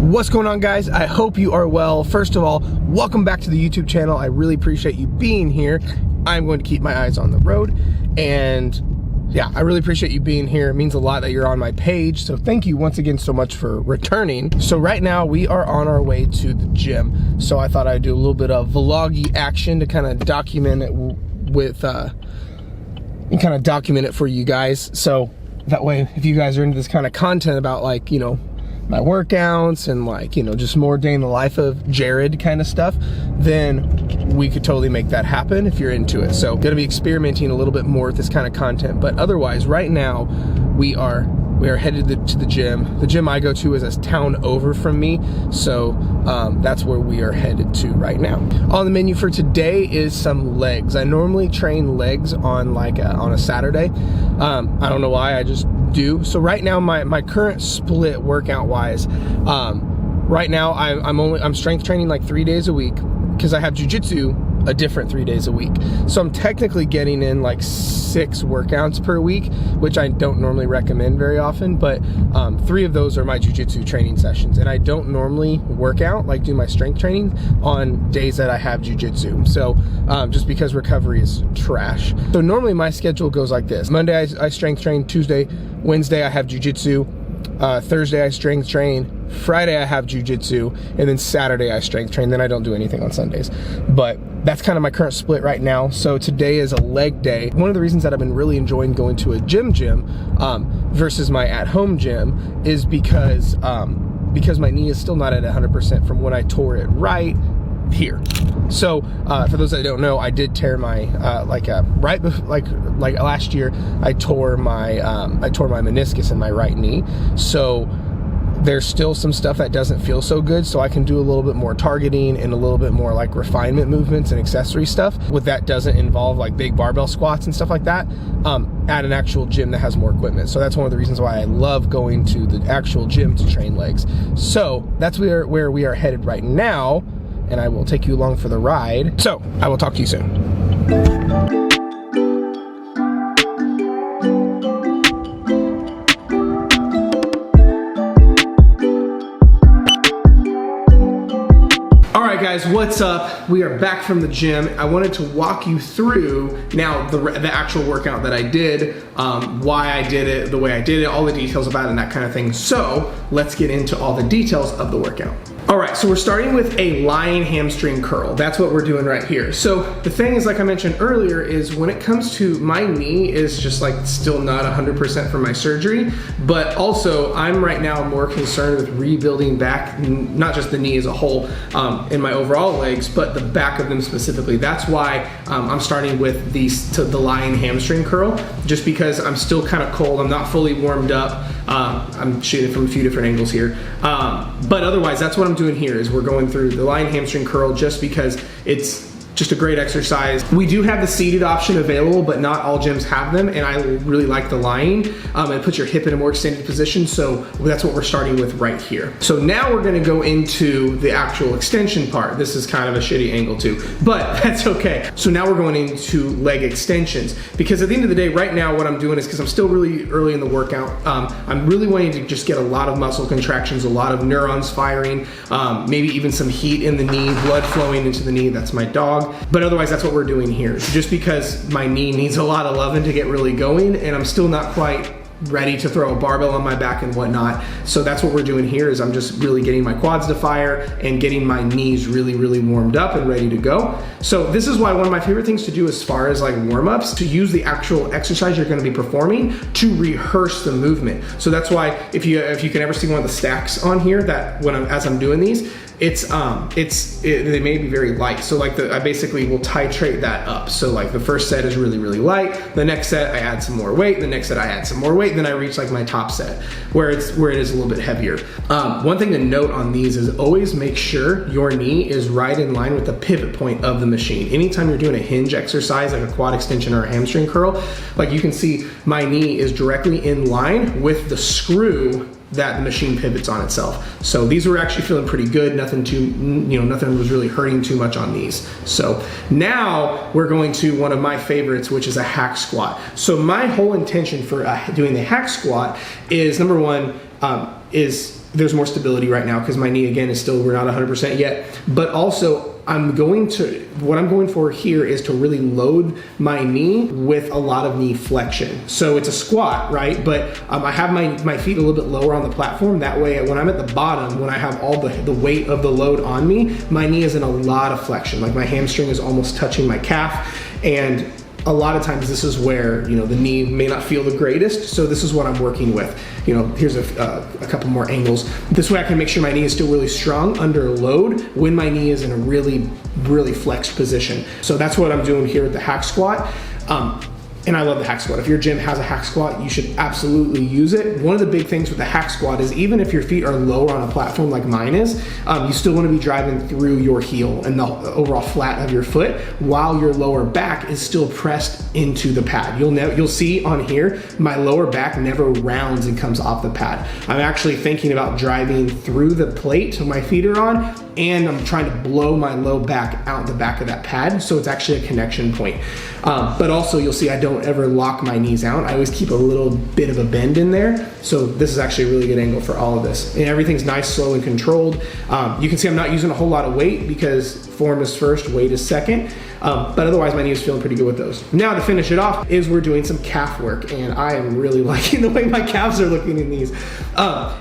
What's going on, guys? I hope you are well. First of all, welcome back to the YouTube channel. I really appreciate you being here. I'm going to keep my eyes on the road, and yeah, I really appreciate you being here. It means a lot that you're on my page, so thank you once again so much for returning. So right now we are on our way to the gym, so I thought I'd do a little bit of vloggy action to kind of document it with and kind of document it for you guys, so that way if you guys are into this kind of content about, like, you know, my workouts and, like, you know, just more day in the life of Jared kind of stuff, then we could totally make that happen if you're into it. So gonna be experimenting a little bit more with this kind of content, but otherwise right now we are headed to the gym. The gym I go to is a town over from me, so that's where we are headed to right now. On the menu for today is some legs. I normally train legs on on a Saturday. I don't know why, I just do. So right now my current split workout wise, right now I'm strength training like 3 days a week because I have jujitsu a different 3 days a week. So I'm technically getting in like 6 workouts per week, which I don't normally recommend very often, but 3 of those are my jujitsu training sessions. And I don't normally work out, like do my strength training on days that I have jujitsu. So just because recovery is trash. So normally my schedule goes like this. Monday I strength train, Tuesday, Wednesday I have jujitsu, Thursday I strength train, Friday I have jujitsu, and then Saturday I strength train. Then I don't do anything on Sundays. But that's kind of my current split right now. So today is a leg day. One of the reasons that I've been really enjoying going to a gym versus my at-home gym is because my knee is still not at 100% from when I tore it right here. So for those that don't know, I did tear my like last year I tore my meniscus in my right knee. So there's still some stuff that doesn't feel so good, so I can do a little bit more targeting and a little bit more like refinement movements and accessory stuff with that doesn't involve like big barbell squats and stuff like that at an actual gym that has more equipment. So that's one of the reasons why I love going to the actual gym to train legs. So that's where we are headed right now, and I will take you along for the ride. So I will talk to you soon. Alright guys, what's up? We are back from the gym. I wanted to walk you through now the actual workout that I did, why I did it, the way I did it, all the details about it and that kind of thing. So let's get into all the details of the workout. Alright, so we're starting with a lying hamstring curl. That's what we're doing right here. So the thing is, like I mentioned earlier, is when it comes to my knee is just like still not 100% from my surgery, but also I'm right now more concerned with rebuilding back, not just the knee as a whole in my overall legs, but the back of them specifically. That's why I'm starting with the lying hamstring curl, just because I'm still kind of cold. I'm not fully warmed up. I'm shooting from a few different angles here. But otherwise, that's what I'm doing here, is we're going through the lying hamstring curl just because it's just a great exercise. We do have the seated option available, but not all gyms have them, and I really like the lying. It puts your hip in a more extended position, so that's what we're starting with right here. So now we're gonna go into the actual extension part. This is kind of a shitty angle too, but that's okay. So now we're going into leg extensions, because at the end of the day, right now what I'm doing is, because I'm still really early in the workout, I'm really wanting to just get a lot of muscle contractions, a lot of neurons firing, maybe even some heat in the knee, blood flowing into the knee. That's my dog. But otherwise, that's what we're doing here. Just because my knee needs a lot of loving to get really going, and I'm still not quite ready to throw a barbell on my back and whatnot. So that's what we're doing here, is I'm just really getting my quads to fire and getting my knees really warmed up and ready to go. So this is why one of my favorite things to do as far as like warm-ups, to use the actual exercise you're gonna be performing to rehearse the movement. So that's why if you can ever see one of the stacks on here, that as I'm doing these, they may be very light. So like I basically will titrate that up. So like the first set is really light. The next set I add some more weight. The next set I add some more weight. Then I reach like my top set where it is a little bit heavier. One thing to note on these is always make sure your knee is right in line with the pivot point of the machine. Anytime you're doing a hinge exercise, like a quad extension or a hamstring curl, like you can see my knee is directly in line with the screw that the machine pivots on itself. So these were actually feeling pretty good. Nothing was really hurting too much on these. So now we're going to one of my favorites, which is a hack squat. So my whole intention for doing the hack squat is, number one, is there's more stability right now because my knee, again, is still, we're not 100% yet. But also, what I'm going for here is to really load my knee with a lot of knee flexion. So it's a squat, right? But I have my feet a little bit lower on the platform. That way, when I'm at the bottom, when I have all the weight of the load on me, my knee is in a lot of flexion. Like my hamstring is almost touching my calf. And a lot of times this is where, you know, the knee may not feel the greatest. So this is what I'm working with. You know, here's a couple more angles. This way I can make sure my knee is still really strong under load when my knee is in a really, really flexed position. So that's what I'm doing here with the hack squat. And I love the hack squat. If your gym has a hack squat, you should absolutely use it. One of the big things with the hack squat is even if your feet are lower on a platform like mine is, you still want to be driving through your heel and the overall flat of your foot while your lower back is still pressed into the pad. You'll see on here, my lower back never rounds and comes off the pad. I'm actually thinking about driving through the plate my feet are on, and I'm trying to blow my low back out the back of that pad, so it's actually a connection point. But also you'll see I don't ever lock my knees out. I always keep a little bit of a bend in there. So this is actually a really good angle for all of this. And everything's nice, slow, and controlled. You can see I'm not using a whole lot of weight because form is first, weight is second. But otherwise my knee is feeling pretty good with those. Now to finish it off is we're doing some calf work, and I am really liking the way my calves are looking in these.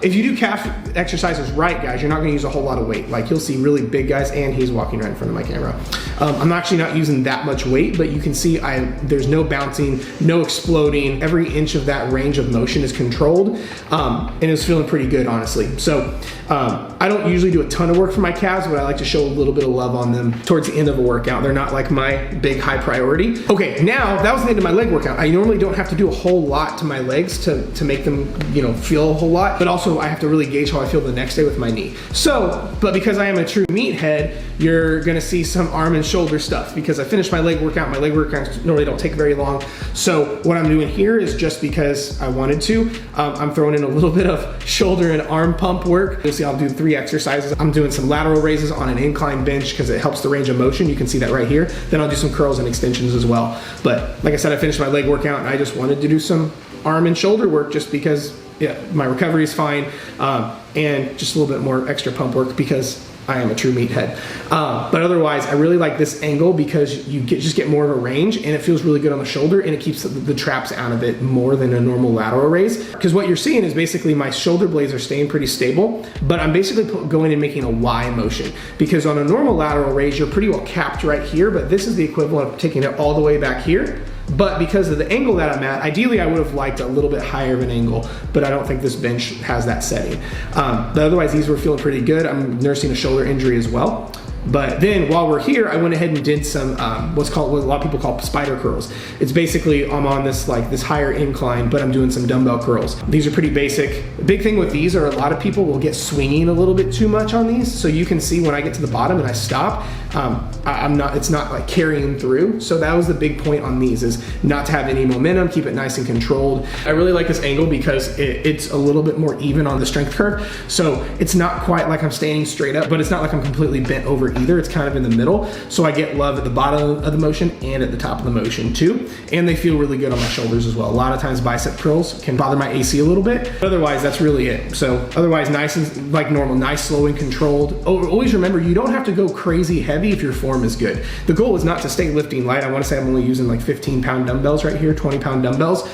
If you do calf exercises right, guys, you're not gonna use a whole lot of weight. Like you'll see really big guys, and he's walking right in front of my camera. I'm actually not using that much weight, but you can see there's no bouncing, no exploding. Every inch of that range of motion is controlled, and it's feeling pretty good, honestly. So I don't usually do a ton of work for my calves, but I like to show a little bit of love on them towards the end of a workout. They're not like my big high priority. Okay, now that was the end of my leg workout. I normally don't have to do a whole lot to my legs to make them, you know, feel a whole lot, but also I have to really gauge how I feel the next day with my knee. So, but because I am a true meathead, you're gonna see some arm and shoulder stuff because I finished my leg workout. My leg workouts normally don't take very long. So what I'm doing here is just because I wanted to, I'm throwing in a little bit of shoulder and arm pump work. You'll see I'll do 3 exercises. I'm doing some lateral raises on an incline bench because it helps the range of motion. You can see that right here. Then I'll do some curls and extensions as well. But like I said, I finished my leg workout and I just wanted to do some arm and shoulder work just because, yeah, my recovery is fine, and just a little bit more extra pump work because I am a true meathead. But otherwise, I really like this angle because you just get more of a range, and it feels really good on the shoulder, and it keeps the traps out of it more than a normal lateral raise. Because what you're seeing is basically my shoulder blades are staying pretty stable, but I'm basically going and making a Y motion. Because on a normal lateral raise, you're pretty well capped right here, but this is the equivalent of taking it all the way back here. But because of the angle that I'm at, ideally I would have liked a little bit higher of an angle, but I don't think this bench has that setting. But otherwise, these were feeling pretty good. I'm nursing a shoulder injury as well. But then while we're here, I went ahead and did some what a lot of people call spider curls. It's basically I'm on this higher incline, but I'm doing some dumbbell curls. These are pretty basic. The big thing with these are a lot of people will get swinging a little bit too much on these. So you can see when I get to the bottom and I stop, it's not like carrying through. So that was the big point on these, is not to have any momentum, keep it nice and controlled. I really like this angle because it's a little bit more even on the strength curve. So it's not quite like I'm standing straight up, but it's not like I'm completely bent over either. It's kind of in the middle. So I get love at the bottom of the motion and at the top of the motion too. And they feel really good on my shoulders as well. A lot of times bicep curls can bother my AC a little bit, but otherwise that's really it. So otherwise nice and like normal, nice, slow and controlled. Always remember, you don't have to go crazy heavy if your form is good. The goal is not to stay lifting light. I want to say I'm only using like 15-pound dumbbells right here, 20-pound dumbbells.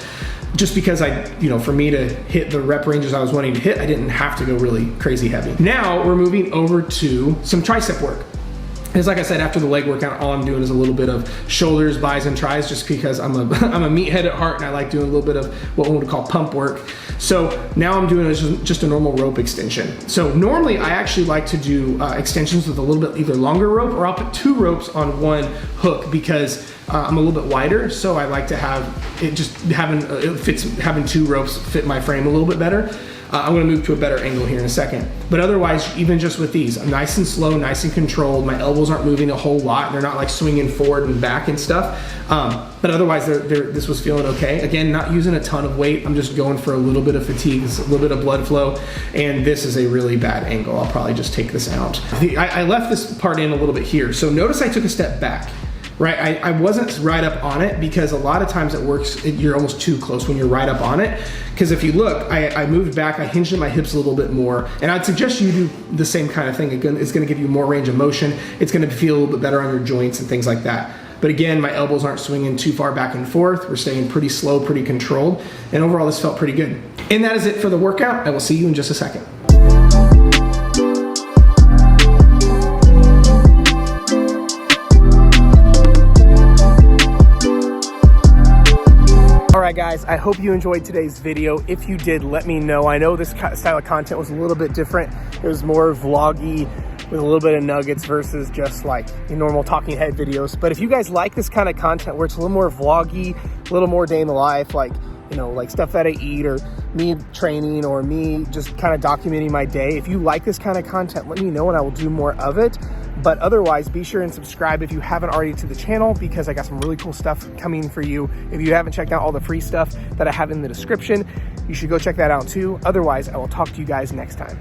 Just because for me to hit the rep ranges I was wanting to hit, I didn't have to go really crazy heavy. Now we're moving over to some tricep work. Because like I said, after the leg workout, all I'm doing is a little bit of shoulders, bis, and tris, just because I'm a meathead at heart and I like doing a little bit of what one would call pump work. So now I'm doing just a normal rope extension. So normally I actually like to do extensions with a little bit either longer rope, or I'll put 2 ropes on one hook because I'm a little bit wider. So I like to have it having 2 ropes fit my frame a little bit better. I'm gonna move to a better angle here in a second. But otherwise, even just with these, I'm nice and slow, nice and controlled. My elbows aren't moving a whole lot. They're not like swinging forward and back and stuff. But otherwise, this was feeling okay. Again, not using a ton of weight. I'm just going for a little bit of fatigue, a little bit of blood flow. And this is a really bad angle. I'll probably just take this out. I left this part in a little bit here. So notice I took a step back. right? I wasn't right up on it because a lot of times it works, you're almost too close when you're right up on it. Because if you look, I moved back, I hinged at my hips a little bit more, and I'd suggest you do the same kind of thing. Again, it's gonna give you more range of motion, it's gonna feel a little bit better on your joints and things like that. But again, my elbows aren't swinging too far back and forth, we're staying pretty slow, pretty controlled, and overall this felt pretty good. And that is it for the workout. I will see you in just a second. Alright guys, I hope you enjoyed today's video. If you did, let me know. I know this style of content was a little bit different. It was more vloggy with a little bit of nuggets versus just like normal talking head videos. But if you guys like this kind of content where it's a little more vloggy, a little more day in the life, like, you know, like stuff that I eat or me training or me just kind of documenting my day. If you like this kind of content, let me know and I will do more of it. But otherwise, be sure and subscribe if you haven't already to the channel because I got some really cool stuff coming for you. If you haven't checked out all the free stuff that I have in the description, you should go check that out too. Otherwise, I will talk to you guys next time.